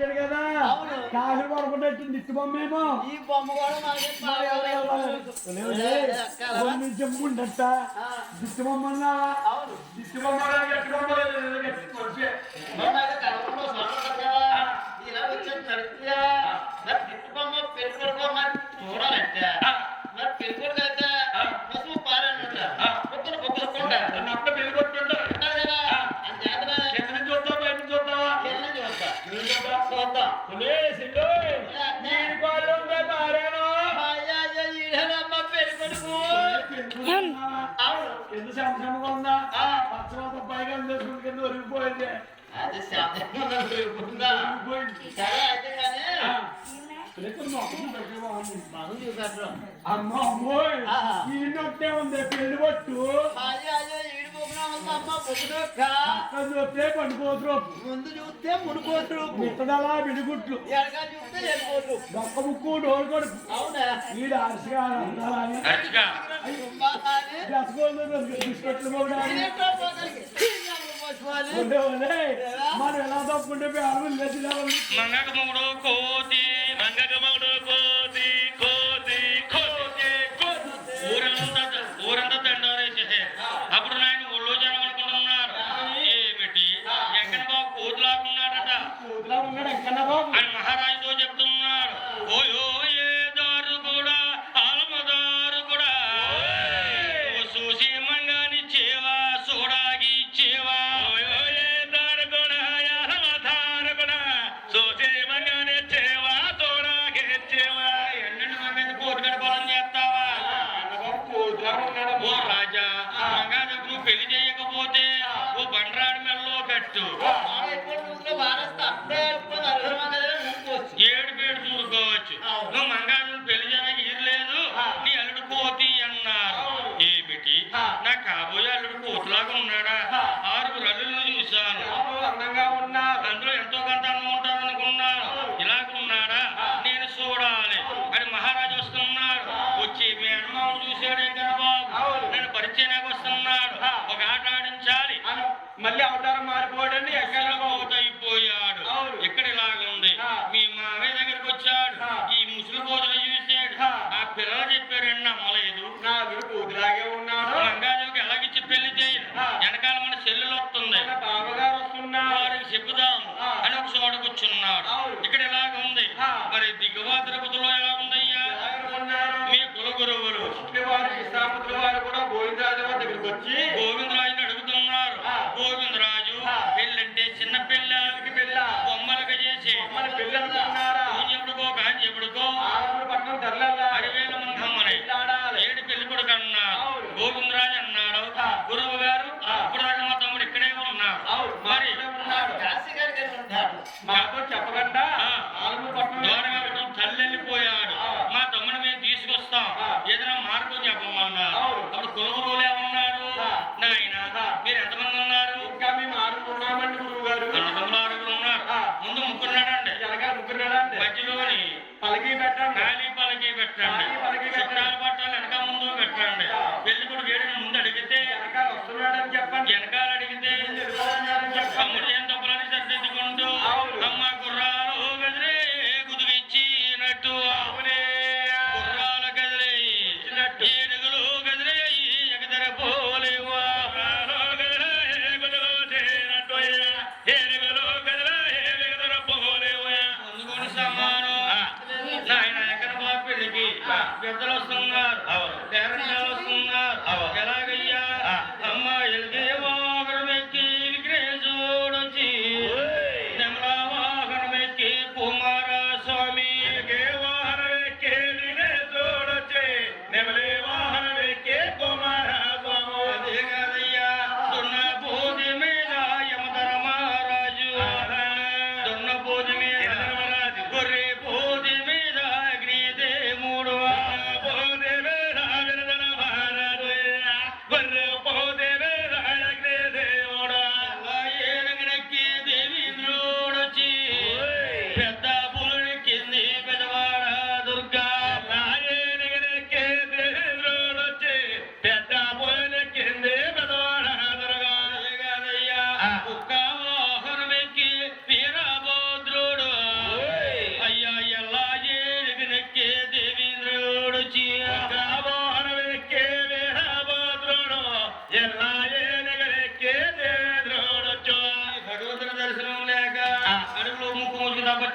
వచ్చాడు కదా కాఫీ పడుకుంటే నిత్య బొమ్మేమో ఈ బొమ్మ కూడా చెప్పుకుంటా దిష్టి బొమ్మన్నా దిష్టి బొమ్మ ఇలా వచ్చాను దిష్టి బొమ్మ పెరుగుబొమ్మ చూడాలంటే మరి పెరుగుడు అయితే పసుపు పాలన్నట పొద్దున పొద్దుకుంటా అట్ట పెరుగుతుంటా ఎంత సంవత్సరంగా ఉందా పచ్చవాత పైగా కింద ఒరిగిపోయింది అది శాంతంగా సరే అయితే కానీ అమ్మ అమ్మోయ్ ఈయనొట్టే ఉంది పెళ్లి పట్టు చూస్తే పండుకోతురు ముందు చూస్తే మునుకోతురు మిత్తదలా విడిగుట్లు ఎడగా చూస్తే వెళ్ళిపోతురు దొక్క ముక్కు డోరు కొడుకు అవునా ఈడు అరసిగా బిస్కెట్లు మనం ఎలా తప్పుకుంటే మంగకముడు కోతి మంగకముడు కోతి కోతి ఊరంతా తండారేసే అప్పుడు నాయన ఒళ్ళో జనం అనుకుంటున్నారు ఏమిటి ఎక్కడ బాబు కోతులాకున్నాడట అని మహారాజుతో చెప్తున్నాడు ఓయో ఏ దారు కూడా ఆలమదారు కూడా చూసి మంగాని చేవా సోడాగి చేవా పెళ్లి చేయకపోతే ఓ బండరాడి మెల్లో కట్టు ఏడు పేడు చూసుకోవచ్చు నువ్వు మంగాజు పెళ్లి చేయడానికి ఇరలేదు నీ అల్లుడు కోతి అన్నారు ఏమిటి నా కాబోయే అల్లుడు కోతిలాగా ఉన్నాడా 6 అల్లుళ్ళు చూశాను అందంగా ఉన్నా అందులో ఎంతో కొంత అందం ఉంటారు అనుకున్నాను ఇలాగ ఉన్నాడా నేను చూడాలి అని మహారాజు వస్తున్నాడు వచ్చి మీ అన్నమావును చూశాడు ఇంకా బాబు నేను పరిచయం వస్తున్నాడు ఒక ఆట ఆడించాలి మళ్ళీ అవతారం మారిపోవడండి ఎక్కడ పోతైపోయాడు ఇక్కడ ఇలాగ ఉంది మీ మామయ్య దగ్గరికి వచ్చాడు ఈ ముసలి కోతులు చూసాడు ఆ పిల్లలు చెప్పారండి నమ్మలేదు నా కూతులాగే ఉన్నాడు మంగాజులకు ఎలాగిచ్చి పెళ్లి చేయాలి వెనకాల మన చెల్లెలు వస్తుంది బావగారు వస్తున్నారు వారికి చెబుదాం అని ఒక చోట కూర్చున్నాడు ఇక్కడ ఇలాగ ఉంది మరి దిగువ తిరుపతిలో ఎలా ఉందయ్యా మీ కుల గురువులు వారు కూడా గోవిందరాజు దగ్గరికి వచ్చి గోవిందరాజుని అడుగుతున్నారు గోవిందరాజు పెళ్ళంటే చిన్న పిల్లలకి బొమ్మలుగా చేసి ఎప్పుడుకో కాంచి ఎప్పుడుకో అరివేల మందమ్మని 7 పెళ్లి కొడుకు అన్నారు గోవిందరాజు అన్నాడు గురువు గారు ఇప్పుడు దాకా మా తమ్ముడు ఇక్కడే ఉన్నాడు మరి మాతో చెప్పకుండా దూరంగా పెట్టడం తల్లి వెళ్ళిపోయాడు మా తమ్ముడు మేము తీసుకొస్తాం ఏదైనా మార్గం చెప్పమన్నారు అప్పుడు కులగురువులు ఏమన్నారు నాయన మీరు ఎంతమంది ఉన్నారు ఇంకా మేము 6 ఉన్నామండి గురువు గారు అన్నదమ్ములు 6 ఉన్నారు ముందు ముగ్గురున్నాడండి మధ్యలోని పలకి పెట్టండి ఖాళీ పలకి పెట్టండి చుట్టాలు పట్టాలు వెనక ముందు పెట్టండి పెళ్లి కూడా వేడిని ముందు అడిగితే వస్తున్నాడని చెప్పండి వెనకాల అడిగితే తమ్ముడు ఏం తప్పులని సరిదిద్దుకుంటూ అమ్మ గుర్రాలు గదిలే గుదివిచ్చినట్టు గుర్రాల గదిలే ఏనుగులు గదిలే ఎగదర పోలేవా ఏనుగులు గదిలే ఎగదర పోలేవా అందుకొని సమానం నాయన ఎక్కడ బాబు పెళ్లికి పెద్దలు వస్తున్నారు పేరెంటాలు వస్తున్నారు ఎలాగయ్యా అమ్మాయిలు దేవాగరం ఎక్కి విఘ్నేశుడొచ్చి నెమలా వాహనం ఎక్కి కుమారస్వామి వాహనం ఎక్కి విఘ్నేశుడొచ్చి నెమలే వాహనం ఎక్కి కుమారస్వామి అదే కాదయ్యా దున్న బోధి మీద యమధర్మరాజు దున్న బోధి మీద గొర్రె బోధి మీద అగ్నిదేవుడు బోధి మీద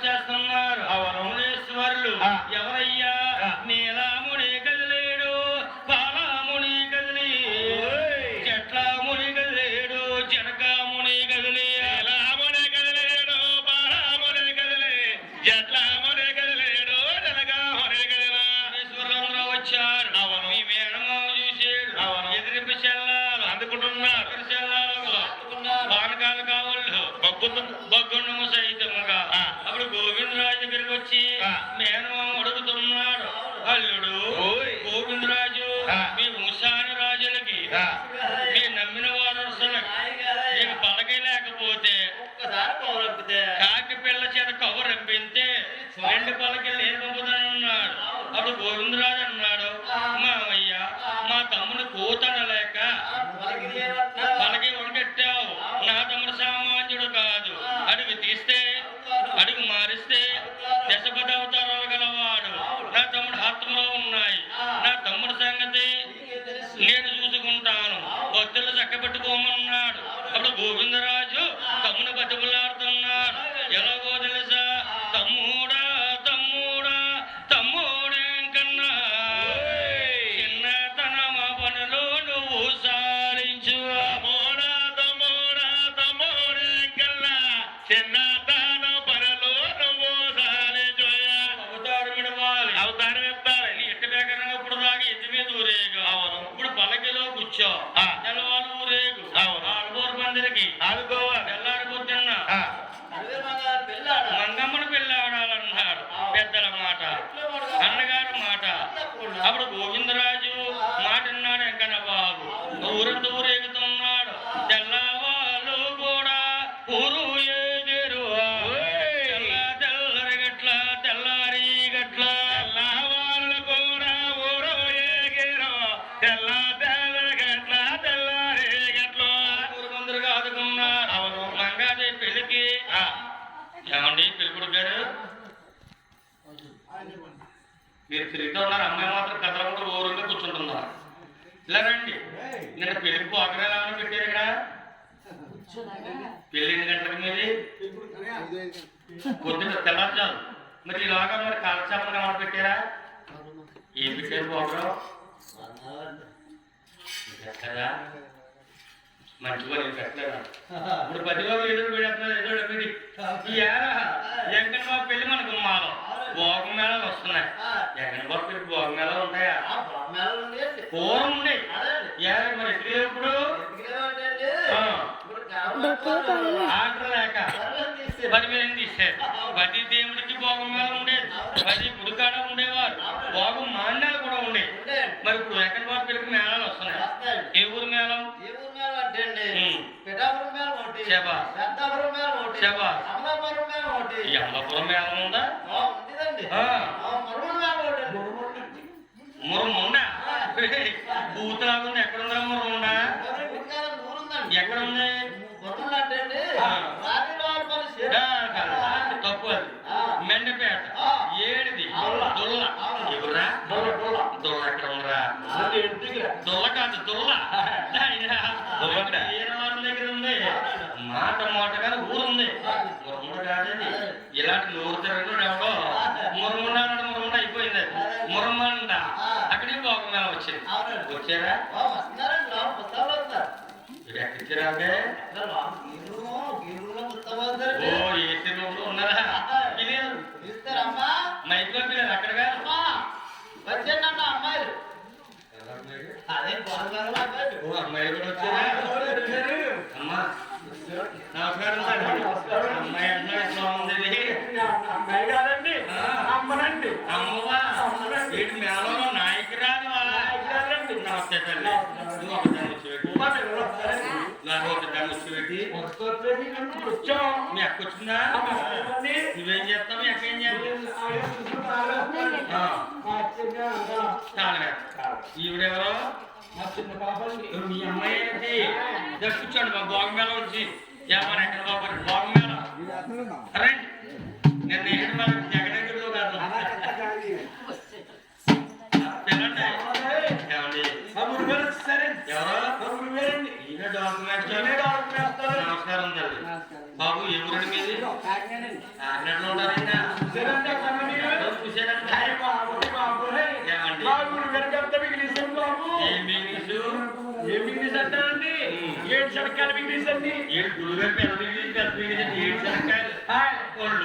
చేస్తున్నారు మునీశ్వరులు. ఎవరయ్యా? నీలాముని కదిలేడు, పాలాముని కదిలి, చెట్లాముని కదిలేడు, జనకాముని కదిలి, నీలాముని కదిలేడు, పాలాముని కదిలి, చెట్లాముని కదిలేడు, జనకాముని కదిలి. మునీశ్వరులందరూ వచ్చారు. మీ మేనమామ చూసాడు. ఎదిరింపు చెల్లాలు అందుకుంటున్నారు. పానకాలు కావాళ్ళు బొగ్గుండము సైతముగా. అప్పుడు గోవిందరాజు దగ్గరికి వచ్చి మేనమామ అడుగుతున్నాడు, అల్లుడు గోవిందరాజు, మీ వంశాని రాజులకి, మీ నమ్మిన వారసులకి నీకు పలకే లేకపోతే కాకి పిల్ల చేత కవరంపితే 2 పలకలు నేను పంపుతానన్నాడు. అప్పుడు గోవిందరాజు అన్నాడు, మామయ్య మా తమ్ముని కూతనలేక పలకి వణగట్టావు. నా తమ్ముడు సామాన్యుడు కాదు. అడుగు తీస్తే అడుగు మారిస్తే దశపథ అవతారాలు గలవాడు. నా తమ్ముడు ఆత్మలో ఉన్నాయి. నా తమ్ముడు సంగతి నేను చూసుకుంటాను. భక్తులు చక్కబెట్టుకోమన్నాడు. అప్పుడు గోవిందరాజు తమ్ముడు బతిమలాడుతున్నాడు. ఎలాగో తెలుసా? తమ్ముడా తమ్ముడా తమ్ముడేం కన్నా చిన్నతనమ పనులు నువ్వు సారించు. తమ్ముడా తమ్ముడా తమ్ముడేం కన్నా చిన్నతన పనులు నువ్వు సారించు. అవతారం విడవాలి, అవతారం ఎత్తాలి. నీ ఎట్టు వేగరంగా ఇప్పుడు దాకా ఎత్తి మీద ఊరేగు. ఇప్పుడు పలకిలో కూర్చో. తెల్లవాళ్ళు ఊరేగు. ఆరుగోరు మందిరికి తెల్లారిపోతున్న మంగమ్మను పెళ్ళాడాలన్నాడు పెద్దల మాట, అన్నగారు మాట. అప్పుడు గోవిందరాజు మాట విన్నాడు. వెంకన్న బాబు ఊరంతా ఊరేగుతున్నాడు. తెల్లవాళ్ళు కూడా ఊరు ఎదురు, తెల్లరి గట్ల తెల్లారి గట్ల తెల్లవాళ్ళు కూడా ఊరు ఎగిరు, తెల్ల తెల్లరి గట్ల తెల్లారి గట్ల ఊరు మందరుగా ఆదుకున్నారు. అవును మంగాదే పెళ్లికి ఏమండి పెళ్ళికొడుకు గారు మీరు తిరుగుతూ ఉన్నారు. అమ్మాయి మాత్రం కదలకుండా ఊరుగా కూర్చుంటున్నారు. ఇలా రండి. నిన్న పెళ్లికి పోకరేలామని పెట్టారు. ఇక్కడ పెళ్లి 8 గంటలకు మీది పొద్దున్న తెల్లారుజాము. మరి ఇలాగా మరి కాలక్షేపంగా మాట పెట్టారా? ఏం పెట్టారు పోకరం? కదా మంచి పని పెట్టలేదా? ఇప్పుడు 10 రోజులు ఎదురు పెడుతున్నారు. ఎదురు పెట్టి ఈ ఏరా వెంకన్న బాబు పెళ్లి మనకు మాలో భోగం మేళాలు వస్తున్నాయి. వెంకన్న బాబు పెళ్లి భోగం మేళాలు ఉంటాయా? పూర్వం ఉండే మరి ఎప్పుడు ఆర్డర్ లేక 10,000 తీసేది. ప్రతి దేవుడికి భోగం మేళ ఉండేది. ప్రతి గుడికాడ ఉండేవారు. భోగం మాన్యాలు కూడా ఉండేవి. మరి ఇప్పుడు వెంకన్న బాబు పెళ్లికి మేళాలు వస్తున్నాయి. ఏ ఊరు మేళం? ఈ అమలాపురం మేళం ఉందా? మురముండా బూతులాగుంది. ఎక్కడుందా మురముండా? ఎక్కడుంది? తక్కువ మెండపేట ఏడిది దుల్ల. ఎవరా దుల్ల? ఎక్కడ ఉందిరా? దుల్ల కాదు దుల్ల. ఏరవారం దగ్గర ఉంది. మాట కానీ ఊరుంది. మురముండ కాదండి. ఇలాంటి నూరు తిరగడం ఎవడో మురముండ మురముండ అయిపోయింది. అది మురమండ. అక్కడే భోగం వచ్చింది. వచ్చారా? ఎక్కడికి ఏసీ రూమ్ లో ఉన్నారా? మైక్ లో పిల్లలు అక్కడగా వచ్చానన్న అమ్మాయిలు. అమ్మాయి కూడా వచ్చారా? అమ్మా నమస్కారం సార్. అమ్మాయి అన్నా ఇట్లా ఉంది. అమ్మాయి కాదండి, అమ్మనండి. అమ్మవా వీటి మేళంలో నాయకురాలు నమస్తే తల్లి. నువ్వు ఒకదాన్ని వచ్చి నాకు ఒకదాన్ని వచ్చి పెట్టి మీ అక్క వచ్చిందా? నువ్వేం చేస్తావు? మీ అక్క ఏం చేస్తావు? ఈవిడెవరో మీ అమ్మాయి ఏంటి? కూర్చోండి. మా బాగుమేళ వచ్చి ఏమన్నా ఎక్కడ బాగుపడి బాగుమేళ రండి. నేను ఎక్కడ మేళ జగనగిరిలో కాదు. పిల్లండి ఎవరో ఈయన డాక్యుమెంట్. నమస్కారం తల్లి. బాబు ఎవరండి మీది? ఆడినట్లు ఉంటారైనా చూసారంటే కన్ను నీళ్ళు చూసారంటే అయ్య బాబోయ్ బాబోయ్. ఏమండి? మా గురుగారు పెద్ద మిగిలిసాం బాబు. ఏం బిగినీసు? ఏం మిగిలిస్ అంటారండి? 7 శనక్కాయలు మిగిలిస్ అండి. ఏడు గురుగారు పెద్ద బిగినీసు 7 శనక్కాయలు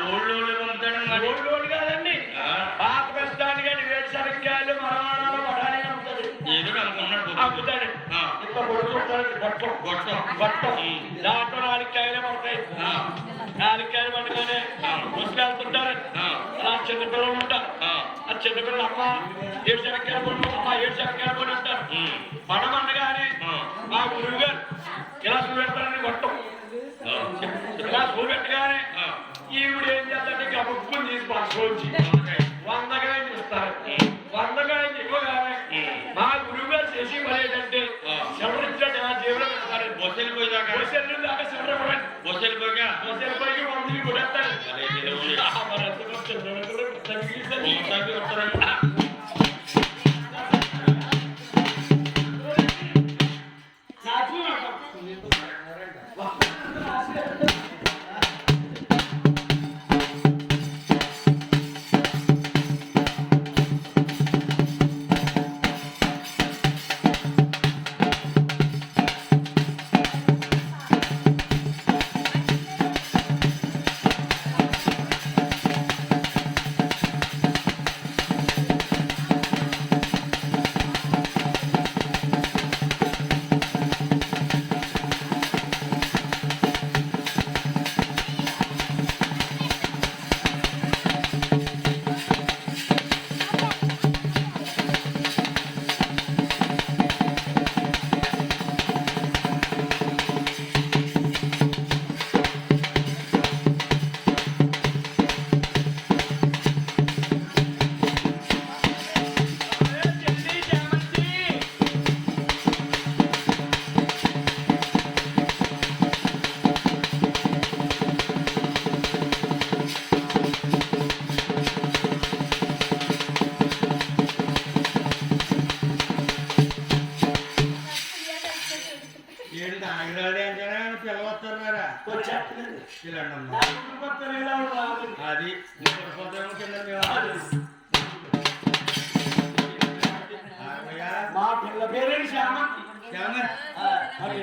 లోళ్ళు పంపుతాడన్నమాట. లోళ్ళు కాదండి, పాత బస్తాన్ని కానీ 7 శనక్కాయలు మరవాణాలు వడాలి అమ్ముతాడు. ఏదో అనుకున్నాడు అమ్ముతాడు. ఇంత పొడుగు ఉంటాడు గొట్టం. గొట్టం దాంట్లో 4 కాయలే పడతాయి. 4 కాయలు పట్టుకొని ముసుకెళ్తుంటారు. అలా చిన్నపిల్లలు ఉంటారు. ఆ చిన్నపిల్లలు అమ్మ 7 శనక్కాయలు కొను, అమ్మ 7 శనక్కాయలు కొని ఉంటారు. పడమండగానే మా గురువు గారు ఇలా చూపెడతారని గొట్టం. ఇలా చూపెట్టగానే ఈవిడ ఏం చేద్దంటే గబుక్కుని తీసి పట్టుకోవచ్చు 100 కాయలు ఇస్తారు. 100 కాయలు ఇవ్వగానే మా గురువు గారు చేసి మరి ఏంటంటే చెమరించాడు ఆ జీవులో పెడతారు. బొస్సెలు పోయిదాకా దాకా చెమరపడండి. బొస్సెలు పోయిగా బొస్సెల పైకి 100 కొడేస్తారు. మరి ఎంత అది మా పిల్ల పేరే శ్యామంతి. మరి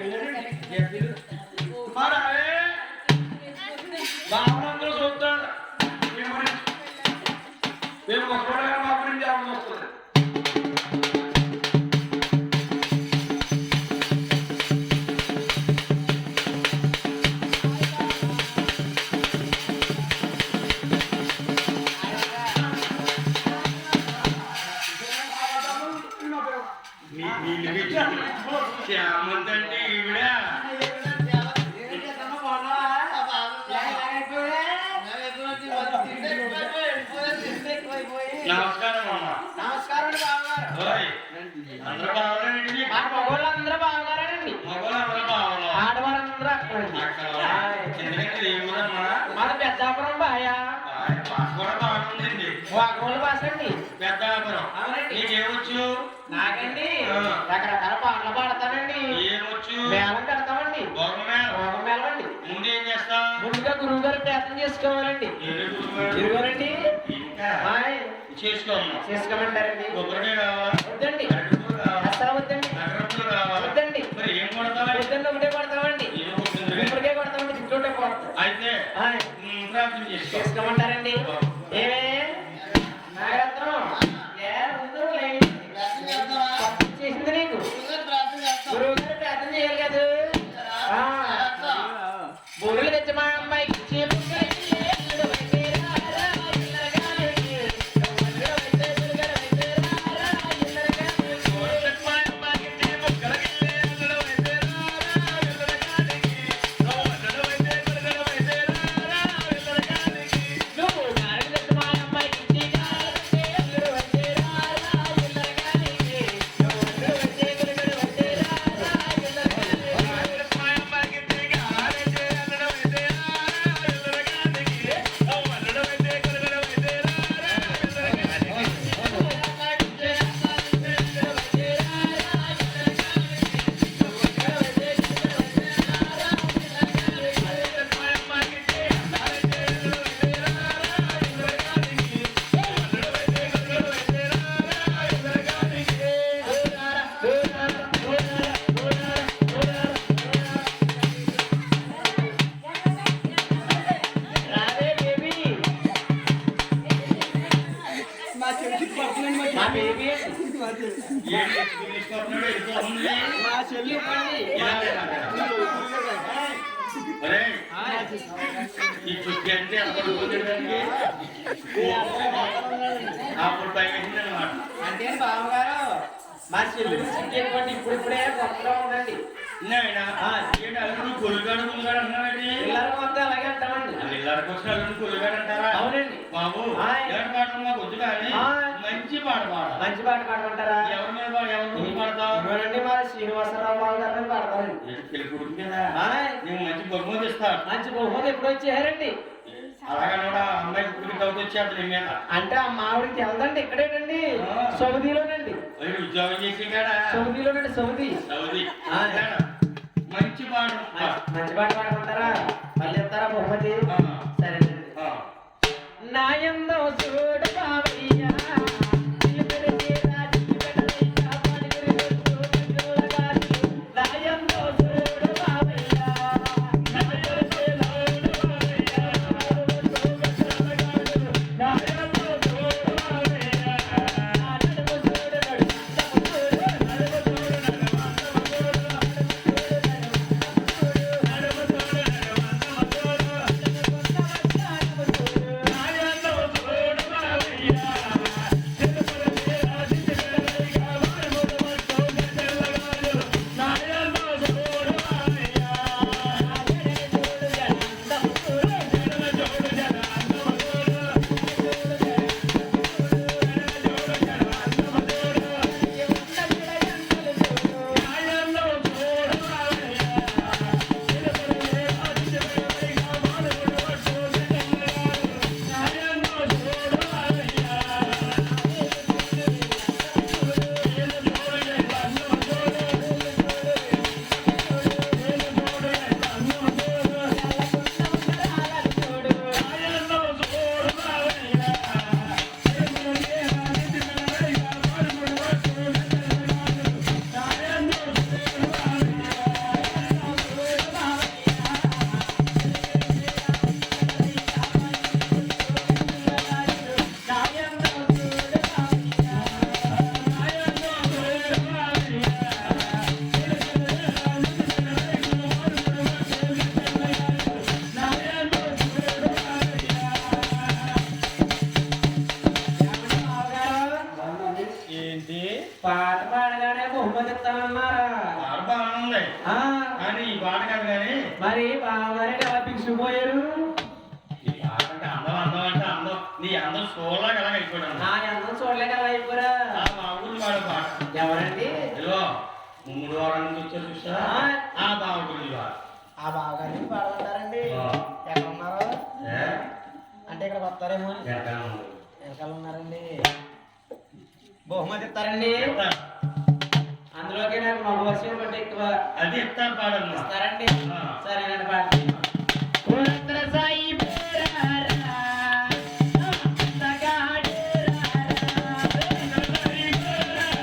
బాగుందరూ చూస్తాడు. మేము వస్తున్నాం మా గురించి ఏమన్నా వస్తుంది. శ్యామంతంటే ఈవిడ నమస్కారం అమ్మ. నమస్కారం బావగారు. అందరూ బాగాలండి. మగవాళ్ళందరూ బావగారండి. మగవాళ్ళు అందరూ బాగా ఆడవాళ్ళందరూ అక్కడండి. మన పెద్దాపురం బాయా కూడా బాగుందండి. వాగోళ్ళ భాష అండి. పెద్దాపురం అవునండి. నీకేమొచ్చు? నాకండి రకరకాల పాటలు పాడతానండి. ఏమొచ్చు? మేళం కడతామండి. భోగం మేళం అండి. ముందు ఏం చేస్తా? ముందుగా గురువు గారు ప్రయత్నం చేసుకోవాలండి. ఇదిగోనండి చేసుకోమ్మా. చేసుకోమంటారండి. కొబ్బరికాయ కావాలా? వద్దండి. అరటిపూలు కావాలా? అసలు వద్దండి. అరటిపూలు కావాలా? వద్దండి. మరి ఏం కొడతావా? వద్దండి. ఒకటే కొడతామండి. కొబ్బరికాయ కొడతామండి. తింటుంటే కొడతాం. అయితే ప్రార్థన చేసుకో. చేసుకోమంటారండి. ఏమే నాగరత్నం చేసింది నీకు గురువు గారు ప్రార్థన చేయాలి కదా. బూరెలు తెచ్చి మా అమ్మాయికి నువ్వు నారడి తెచ్చి మా అమ్మాయికి ఏంటి తీసుకొస్తున్నాడు వెళ్ళిపోతుంది మా చెల్లి ఇవ్వండి. ఒరేయ్, ఈ చుట్టి అంటే అప్పుడు పోతుందండి అప్పుడు పైకి అనమాట అంటే బావగారు మా చెల్లి ఇవ్వండి. ఇప్పుడిప్పుడే కొత్తగా ఉండండి. కొలుగాడు కొలుగాడు అన్నాడండి పిల్లలు మొత్తం అలాగే అంటామండి. పిల్లలకి వచ్చిన కొలుగాడు అంటారా అవునండి బాబు ఆయ్. ఎవరి పాట మాకు వద్దు కానీ ఆయ్. మంచి పాట పాడ మంచి పాట పాడమంటారా? ఎవరి మీద ఎవరి గురించి పాడతావు ఇవ్వనండి మా శ్రీనివాసరావు బాబు గారి మీద పాడతానండి. పెళ్లి కొడుకు కదా ఆయ్. నీకు మంచి బహుమతి ఇస్తాను మంచి బహుమతి ఎప్పుడు వచ్చేసారండి? అలాగే కూడా అమ్మాయి పుట్టుకు తవ్వుతూ వచ్చేది నీ మీద అంటే ఆ మావిడికి తెలదండి ఇక్కడేనండి ఆ. సౌదీలోనండి. మరి ఉద్యోగం చేసి కాడా సౌదీలోనండి సౌదీ. సౌదీ ఆయ్. మంచి పాట మంచి పాట పాడమంటారా? మళ్ళీ ఇస్తారా బహుమతి? ఆ. సరేనండి. ఆ. నాయందో చూడు బావయ్యా నిలబెడితే రాజీ పెడలయ్యా పడిగిరి చూడు చూడగాలి. నాయందో చూడు బావయ్యా నిలబెడితే చూడు బావయ్యా నాయందో చూడు బావయ్యా నడుము చూడు నడుము చూడు నడుము చూడు ఏంటి పాట పాడగానే బహుమతి ఇస్తానన్నారా? పాట బాగానే ఉంది ఆ, కానీ ఈ పాట కాదు కానీ మరి బావగారికి ఎలా పిలిచిపోయారు? ఈ పాట అంటే అందం అందం అంటే అందం నీ అందం సోలాగా ఎలా అయిపోయాడు నా అందం చూడలేక ఎలా అయిపోయారా? ఆ బాబులు వాడు పాట ఎవరండి? ఇదిగో 3 వారం నుంచి వచ్చారు చూసా ఆ బాబులు వాడు ఆ బావగారిని పాడమంటారండి. ఆ. ఎక్కడ ఉన్నారు? ఏ? అంటే ఇక్కడ వస్తారేమో అని. ఎక్కడ ఉంది? వెనకాల ఉన్నారండి. బహుమతి ఇస్తారండి. చెప్తా. అందులోకి నాకు మగ వర్షం కంటే ఎక్కువ అది ఇస్తాను పాడమ్మా ఇస్తారండి. ఆ. సరేనండి పాడండి. పురంధర సాయి పేరారా, అందగాడేరారా. పురంధర సాయి పేరారా,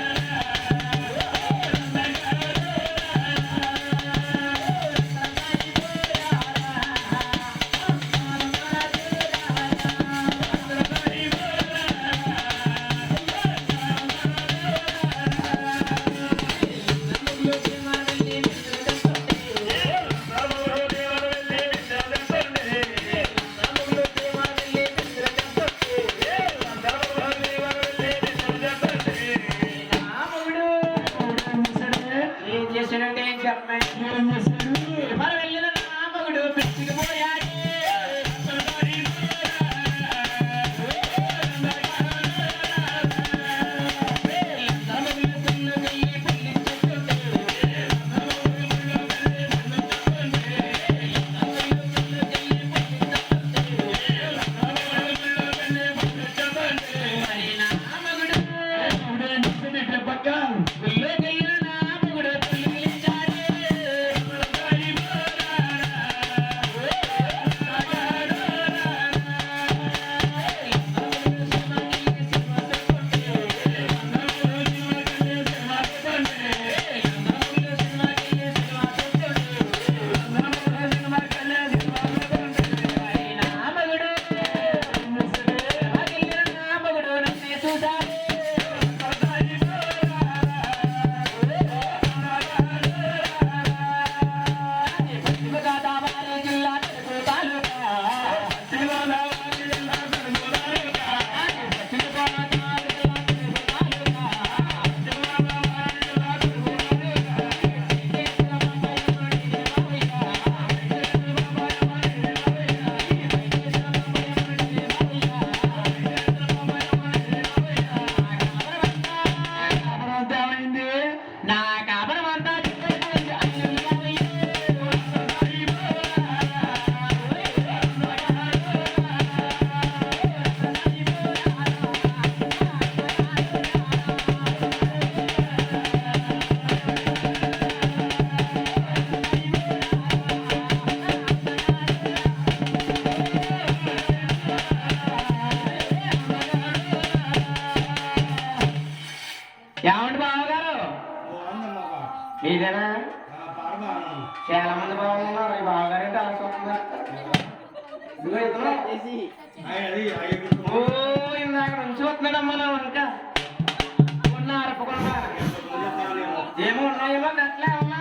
మీదేనా చాలా మంది బాగున్నారు ఈ బావగారంటే అలా చూస్తున్నారు ఇదిగో ఇతను ఓ ఇందాక నుంచి వస్తున్నాడమ్మా నా వంక ఉన్న అరపకుండా ఏమో ఉన్నాయేమో అట్లే ఉన్నా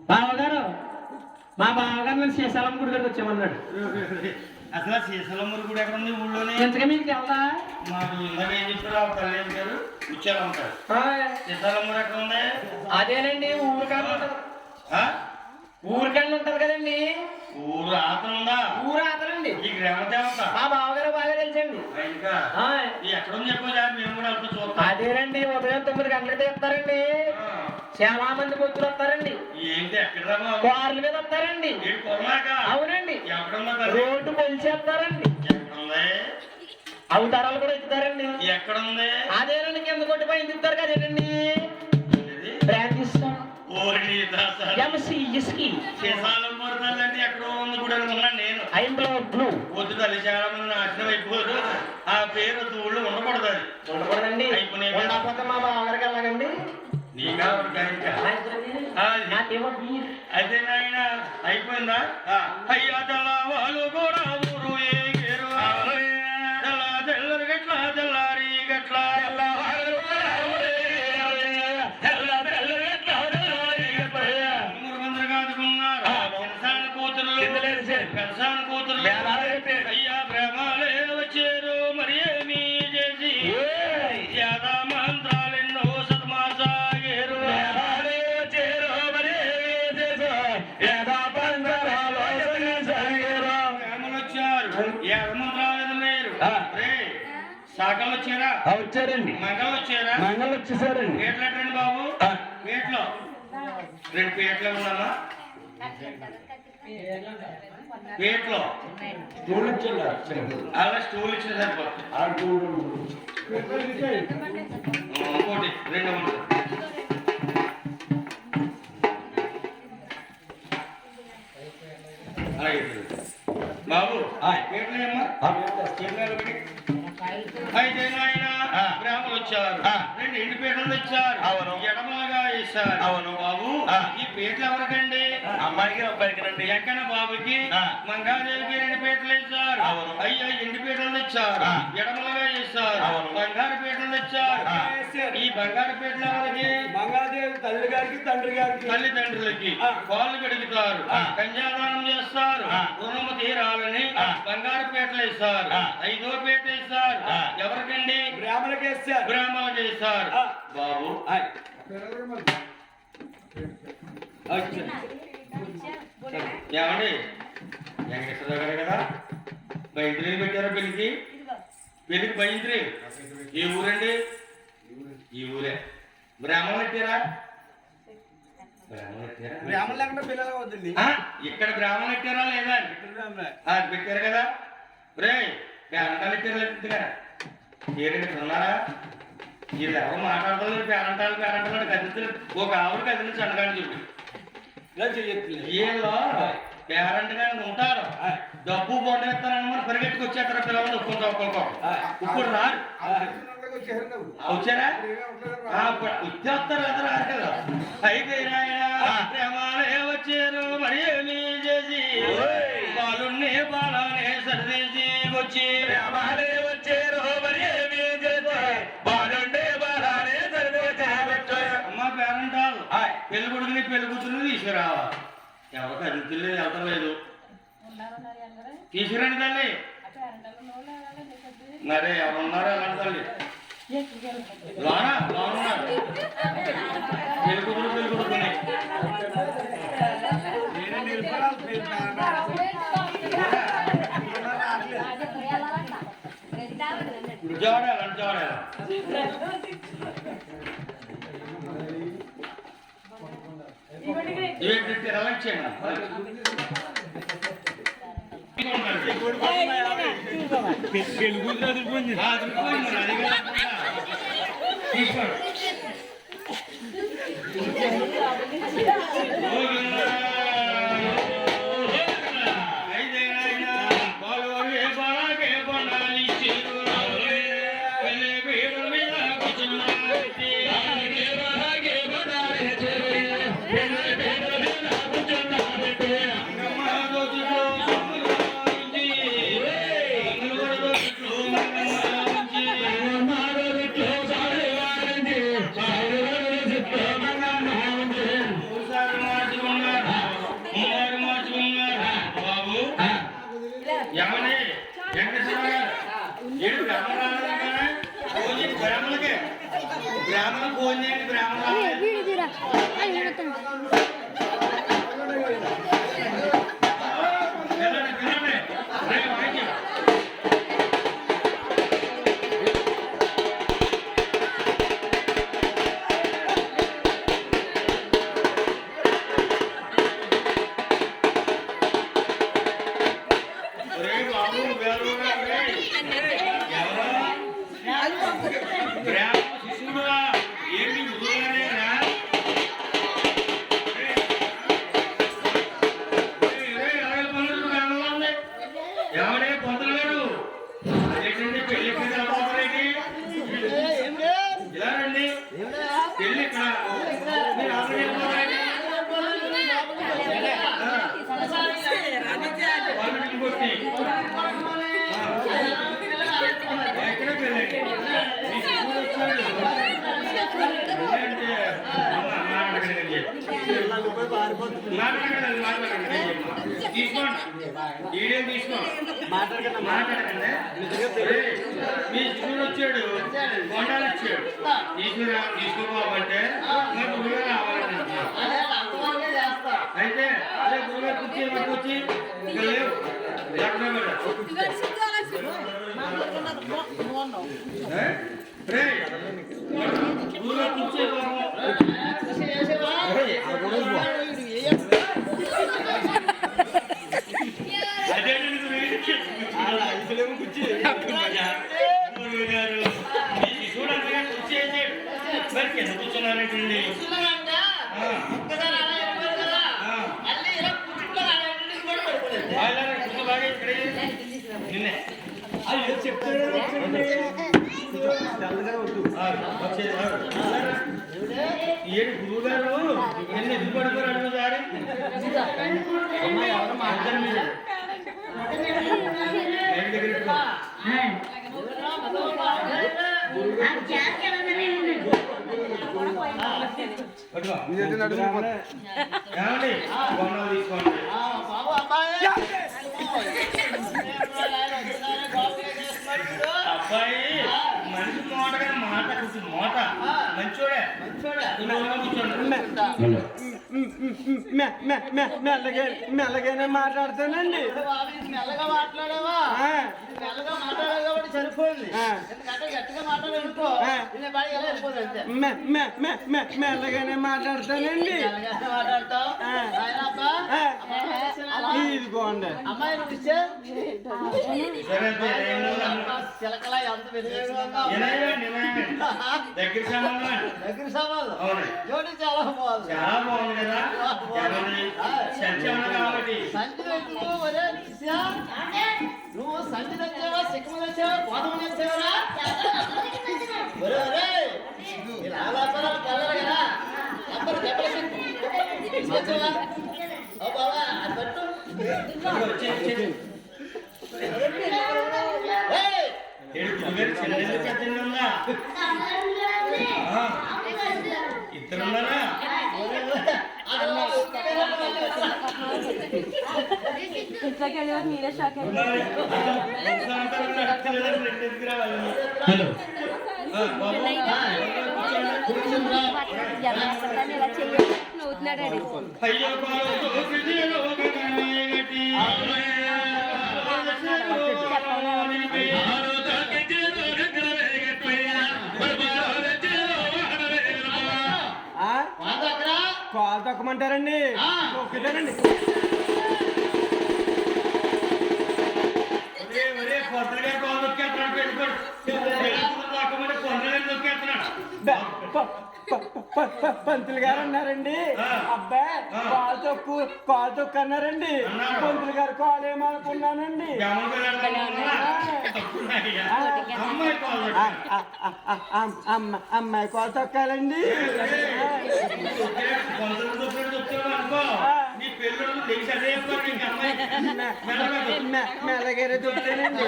బావగారు మా బావగారు నన్ను శ్రీశైలం గుడి దగ్గరికి వచ్చామన్నాడు అసలు శ్రీశైలమ్మూరు కూడా ఎక్కడ ఉంది ఊళ్ళోనే ఎంతగా మీకు వెళ్దా మాకు ఇందాక ఏం చెప్పారు ఆ తల్లి గారు ఇచ్చారంటారు శ్రీశైలమ్మూరు ఎక్కడ ఉంది అదేనండి ఊరికన్నా ఉంటది ఆ? ఊరికన్నా ఉంటది కదండి ఊరు ఆతలు ఉందా ఊరు ఆతలండి ఈ గ్రామ దేవత మా బావగారు బాగా తెలుసండి ఇంకా ఈ ఎక్కడ ఉంది చెప్పు మేము కూడా వెళ్తూ చూస్తాం అదేనండి ఉదయం 9 గంటలకు తీస్తారండి చాలా మంది భక్తులు వస్తారండి ఏంటి ఎక్కడ కార్ల మీద వస్తారండి అవునండి ఎక్కడుందా రోడ్డు కొలిచేస్తారండి ఎక్కడుంది అవతారాలు కూడా ఇస్తారండి ఎక్కడుంది అదేనండి కింద కొట్టి పైన తిప్పుతారు కదేనండి బ్రాండ్ ఇస్తాం శ్రీశైలమ్మూరు తల్లి అంటే ఎక్కడో ఉంది కూడా ఉన్నాను నేను బ్లూ వద్దు తల్లి చాలా మంది నాశనం అయిపోదు ఆ పేరు ఊళ్ళో ఉండకూడదు అది ఉండకూడదండి ఉండకపోతే మా బావగారికి వెళ్ళగండి నీకా అయితే నాయన అయిపోయిందా అయ్యా తెల్లవాళ్ళు కూడా ఊరు ఏగేరు తెల్లరు గట్ల తెల్లారి గట్ల మూడు కాదుకున్నారు పెన్సాన్ కూతురు అయ్యా ప్రేమాలే వచ్చారు మరి ఏమీ చేసి యాదా మంత్రాలెన్నో సతమాసాగేరు సాకలు వచ్చారా వచ్చారండి మంగళం వచ్చారా మంగళం వచ్చేసారండి పేట్లండి బాబు పేట్లో 2 పేట్లు ఉన్నామా పేట్లో అలా స్టూల్ ఇచ్చిన సరిపోతుంది ఇంకోటి 2 ఉంది బాబు పేట్లు ఏమ్మా అయితే నాయన బ్రాహ్మణులు వచ్చారు 2 ఎండు పీటలు తెచ్చారు ఎడమలుగా వేశారు అవును బాబు ఈ పీటలు ఎవరికండి అమ్మాయికి అబ్బాయికి రండి వెంకన్న బాబుకి మంగాదేవికి 2 పీటలు వేశారు అయ్యా ఎండు పీటలు తెచ్చారు ఎడమలుగా వేశారు బంగారు పీటలు తెచ్చారు ఈ బంగారు పీటలు ఎవరికి మంగాదేవి తల్లి గారికి తండ్రి గారికి తల్లిదండ్రులకి పాలు కడుగుతారు కన్యాదానం చేస్తారు రుణము తీరాలని బంగారు పీటలు వేస్తారు 5వ పీట వేస్తారు ఎవరికండి బ్రాహ్మణులకి వేస్తారు బ్రాహ్మణులకి వేస్తారు బాబు ఏమండి వెంకటేశ్వర గారు కదా బయట పెట్టారా పెళ్లికి పెళ్లికి బయలుదేరి ఏ ఊరండి? ఈ ఊరే. బ్రాహ్మణులు పెట్టారా? బ్రాహ్మణ లేకుండా పిల్లలు అవుతుంది. ఇక్కడ బ్రాహ్మణులు పెట్టారా లేదా? పెట్టారు కదా. రే పేరంటాలు పెట్టారు కదా. ఏడు ఉన్నారా? వీళ్ళు ఎవరు మాట్లాడతారు? పేరంటాలు కదిలించి ఒక ఆవిడ కదిలించి అనగానే చూపి వీళ్ళు పేరెంట్ గాని ఉంటారు. డబ్బు బొండేస్తారని మరి పరిగెట్టుకు వచ్చేస్తారు పిల్లలు ఒక్కొక్క ఇప్పుడు రారు. వచ్చారా? వచ్చేస్తారు కదా రారు కదా. అయితే ప్రేమాలే వచ్చారు మరి ఏమి చేసి బాలుని బాలానే సరిదీసి వచ్చి ప్రేమాలే వచ్చారు మరి ఏమి చేసి బాలుండే బాలానే సరిదీసి అమ్మ పేరెంటాలు పెళ్లి కొడుకుని పెళ్లి కూతురుని తీసుకురావా. ఎవరికి అతిథులు వెళ్తాం లేదు. తీసుకురండి తల్లి. మరే ఎవరున్నారో అలాంటి తల్లి లోనా లోనున్నారు. పెళ్లి కొడుకుని చూడాలి. ఎలా ఇచ్చేయండి బ్రాహ్మణులు భోజనం చేయండి. మాట్లాడకండి. మీ శివుడు వచ్చాడు, కొండాలు వచ్చాడు. తీసుకోపోవాలంటే గురుగారు రావాలంటే అయితే అదే గురుగారు కూర్చి పట్టుకొచ్చి ఇంకా లేవు గురుగారు కూర్చే ఏడు గురువు గారు ఎన్ని ఎదురు పడిపోయారు అడుగుతారు. అబ్బాయి మనిషి మోటగా మాట కూర్చుంది. మోట మంచోడే కూర్చోండి. మెల్లగానే మాట్లాడతానండి. మెల్లగా మాట్లాడావా? మెల్లగా మాట్లాడావు కాబట్టి సరిపోయింది. ఎందుకంటే గట్టిగా మాట్లాడాలనుకో నేను బాగా ఎలా వెళ్ళిపోదు అంతే. మెల్లగానే మాట్లాడతానండి. మెల్లగానే మాట్లాడతావు. ఇదిగోండి అమ్మాయి నువ్వు ఇచ్చే చిలకలా ఎంత వెలుగుగా దగ్గర సంబంధం దగ్గర సవాలు అవును. జోడి చాలా బాగుంది. చాలా బాగుంది కదా సత్యం కాబట్టి సంచి తెచ్చుకో ఒరే నిత్యా. నువ్వు సంచి తెచ్చావా, సిక్కులు తెచ్చావా, కోదం తెచ్చావరా? ఒరే ఒరే ఇలా వ్యాపారాలు తెల్లరు కదా. అందరూ దెబ్బలు తీసుకొచ్చావా? ఓ బాబా అది పట్టు. ఏయ్! చెల్లెందా ఇద్దరున్నారా ఇంట్లోకి వెళ్ళి మీరే షాక్ హలో ఇలా చెయ్యాలి నవ్వుతున్నాడు కాలు తొక్కమంటారండి? ఓకేనండి. పంతులు గారు అన్నారండి. అబ్బాయి కాలు తొక్కు అన్నారండి. పంతులు గారు కాలు ఏమనుకున్నానండి. అమ్మాయి కాలు తొక్కాలండి. మెల్లగారే తొక్కానండి.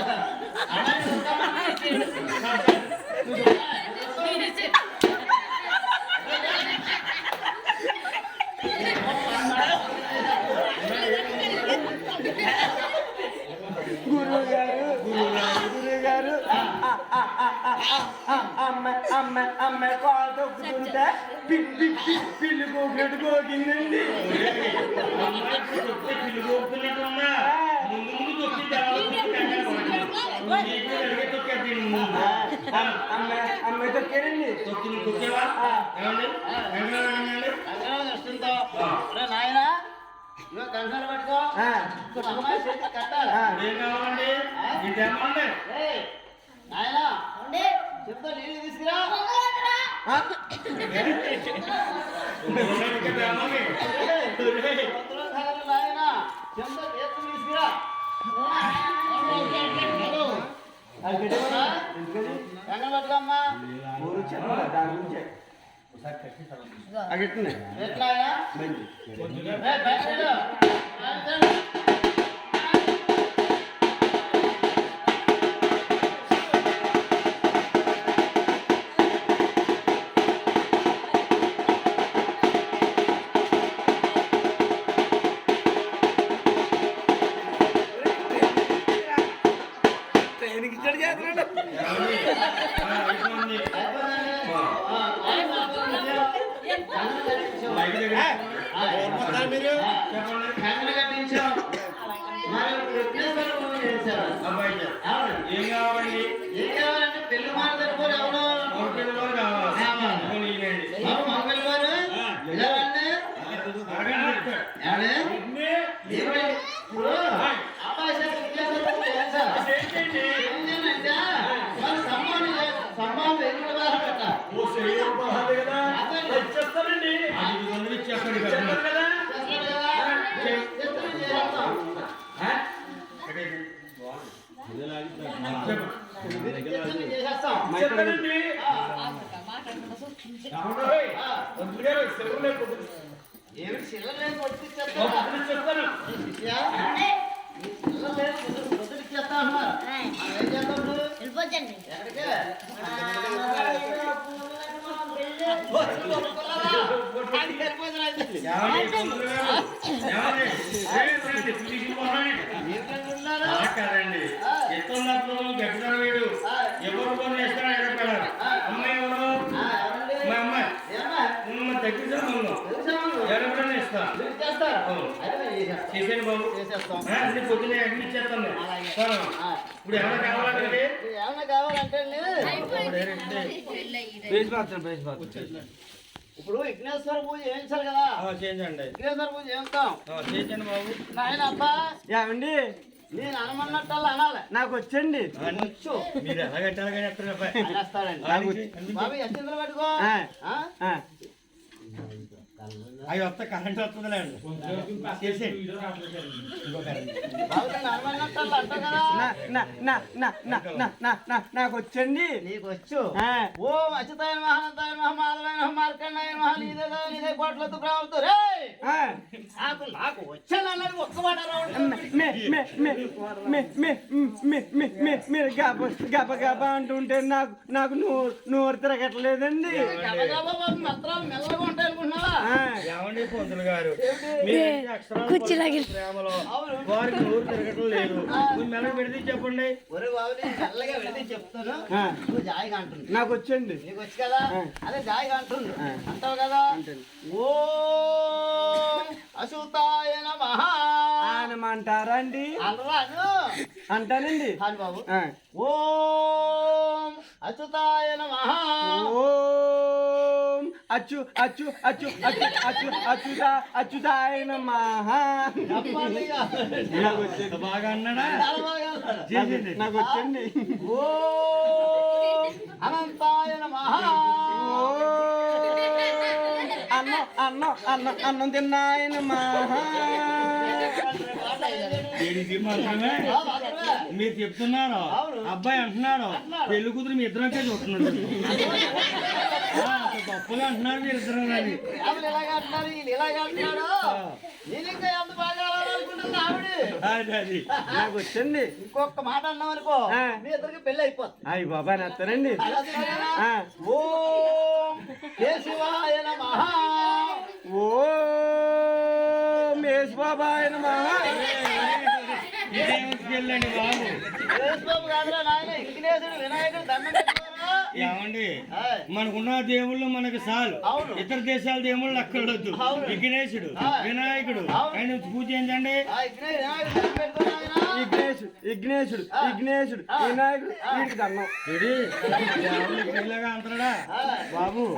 గురువు గారు అమ్మాయి కాలు తొక్కుతుంటే పిల్లి పోగినట్టు పోగిందండి. అమ్మాయి తొక్కారండి. నాయనా ఇవ్వ కంగారు పట్టుకో. అమ్మాయి చేతి కట్టాలి. ఏం కావాలండి ఇదేమండి నాయనా చెప్తా నీళ్ళు తీసుకురా. నాయనా చెప్తా చేతులు తీసుకురా. కంగారు పట్టుకోమ్మా. ఎట్లా ట్రైన్కి ఇచ్చాడు చేస్తున్నాడు. మీరు ఫ్యామిలీ కట్టించాం. మరి ఏం కావాలండి? ఏం కావాలంటే పెళ్లి మాట తరపులు ఎవరు పిల్లలు కావాలి మంగళ వారు ఇలా రండి. ఇప్పుడు అబ్బాయి ఏంటంటే మరి సంబంధం ఎదురు చెప్తానండి. చెప్పండి. ఏమిటి చిల్లలేదు చెప్తాను. పొద్దునిచ్చేస్తా అన్నారు. ఏం చేద్దాం వెళ్ళిపోతండి. ఎక్కడికి కాదండి ఎత్తున్నప్పుడు గట్టిదారు వీడు ఎవరు ఫోన్ చేస్తారో ఎక్కడ అమ్మాయి ఎవరు మా అమ్మాయి దగ్గర ఎవరైనా చేస్తా చేస్తారా అయితే మేము చేసేస్తాం. చేసేయండి బాబు చేసేస్తాం. అన్ని పొద్దునే అన్ని ఇచ్చేస్తాను నేను. సరే. ఆ, ఇప్పుడు ఏమైనా కావాలంటే ఇది ఏమన్నా కావాలంటే ఇప్పుడు విఘ్నేశ్వర పూజ చేయించాలి కదా. చేయండి విఘ్నేశ్వర పూజ చేస్తాం. చేయండి బాబు. నాయన అబ్బా ఏమండి నేను అనమన్నట్టు అనాలి. నాకు వచ్చండి వచ్చు మీరు ఎలా కట్టాలి అనేస్తాడండి. బాబు ఎచ్చింతలు పెట్టుకో. ఆ? అవి వస్తా కరెంట్ వస్తుందిలేండి చేసేయండి బాబు నేను అనమన్నట్టు అంటావు కదా. నాకు వచ్చండి నీకు వచ్చు. ఓం అచ్యుతాయ మహానంతాయ మహామాధవాయ మార్కండాయ మహాలీదే నీదే కోట్లతో ప్రాముతో రే నాకు వచ్చాను అన్నది ఒక్క మాట మీరు గబ గబ అంటుంటే నాకు నోరు తిరగట్లేదండి మంత్రాలు మెల్లగా ఉంటాయి అనుకుంటున్నావా? ఏమండి పొంతులు గారు ప్రేమలో అవును. వారికి నోరు తిరగటం లేదు మీరు మెల్ల పెడితే చెప్పండి ఒరే బాబు నేను మెల్లగా వెళితే చెప్తాను. నువ్వు జాయిగా అంటుంది. నాకు వచ్చండి నీకు వచ్చు కదా. అదే జాయిగా అంటుంది అంటావు కదా. ఓ అశుతాయ నమః అనమంటారండి అనరాను అంటానండి అని బాబు. ఓం అచ్యుతాయ నమః ఓం అచ్చు అచ్చు అచ్చు అచ్చు అచ్చు అచ్యుత అచ్యుతాయ నమః నాకు వచ్చండి బాగా అన్నాడా నాకు వచ్చండి ఓం అనంతాయ నమః అన్నం తిన్నాయ నమః మీరు చెప్తున్నారు అబ్బాయి అంటున్నాడు పెళ్లి కూతురు మీ ఇద్దరంటే చూస్తున్నాడు గొప్పగా అంటున్నారు మీరు ఇద్దరు ఇలాగ అంటున్నారు వీళ్ళు ఇలాగ అంటున్నాడు. నేను ఇంకా ఎంత బాగా అనుకుంటున్నా ఆవిడ. అది నాకు వచ్చండి ఇంకొక మాట అన్నాం అనుకో మీ ఇద్దరికి పెళ్లి అయిపోతుంది. అయ్యి బాబాయ్ నస్తారండి ఓం కేశవాయ నమః ఓం యేసు బాబాయ్ నమః వెళ్ళండి బాబు కేశబాబు కాదురా నాయన విఘ్నేశ్వరుడు వినాయకుడు దండం పెట్టుకోరా. ఏమండి మనకున్న దేవుళ్ళు మనకు చాలు అవును. ఇతర దేశాల దేవుళ్ళు అక్కర్లొద్దు అవును. విఘ్నేశుడు వినాయకుడు అవును. ఆయన పూజ ఏంటండి వినాయకుడు దండం పెట్టుకో నాయనా. విఘ్నేశుడు వినాయకుడు వీడికి దండం ఇలాగా అంటాడా బాబు